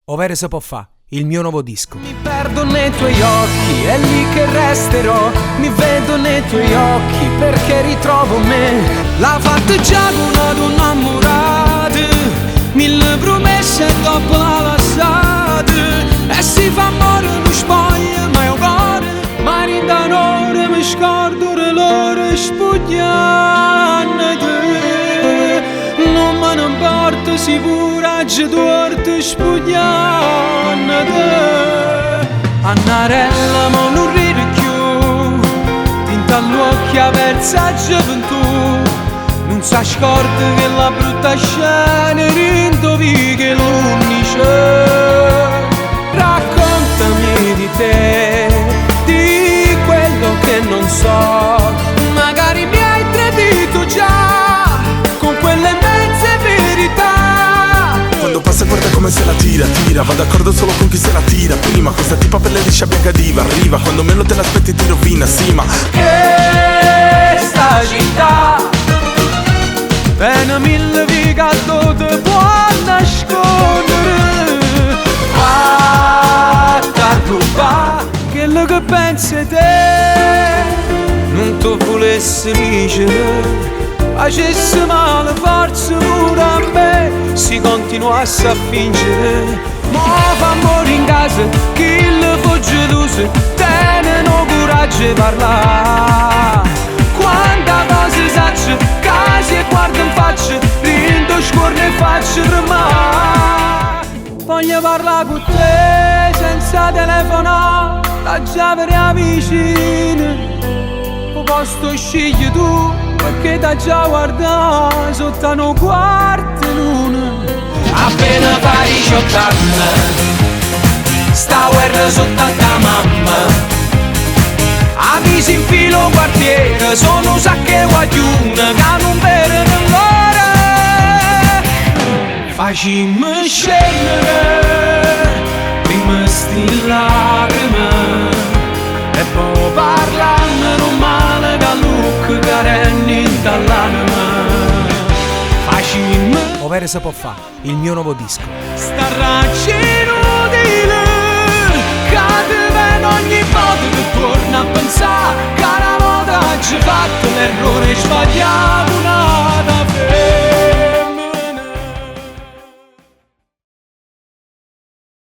Overe se può fa, il mio nuovo disco. Mi perdo nei tuoi occhi, è lì che resterò. Mi vedo nei tuoi occhi perché ritrovo me. L'ha fatta già una donna innamorata, 1000 promesse dopo la lasciata. E si fa amore, mi spoglia, ma io cuore. Ma in d'onore mi scordo l'ora spugliando te. Non me ne importa sicura, c'è torto spugliando te. Annarella ma non ride più, tinta all'occhio aperta gioventù. Non si scorda che la brutta scena rindovi che l'unice. Raccontami di te, di quello che non so. Magari mi hai tradito già con quelle mezze verità. Quando passa guarda come se la tira, va d'accordo solo con chi se la tira. Prima questa tipa per le liscia bianca diva, arriva quando meno te l'aspetti ti rovina, sì ma questa città bene 1000 vigato te può nascondere. Fatta ruba quello che pensi te, non ti volessi dicere. Facesse male forse pure a me, si continuasse a fingere. Ma fa amore in casa, chi le fu geloso, teneno coraggio di parlare. Quanta cose sacce, casi e guarda in faccia, rindo scorne e faccio rimane. Voglio parlare con te senza telefonare, la chiave vicina. Posto scegli tu, perché t'ha già guardato sotto una quarta luna. Appena fai 18 anni, sta guerra sotto a ta mamma. Avvisi in filo quartiere, sono sacche guaglione che non vedono l'ora. Facimmi scendere, prima sti lacrime, e poi parlando non male da look che renni dall'anima. Facimmi Overe se può fa, il mio nuovo disco. sta raggino di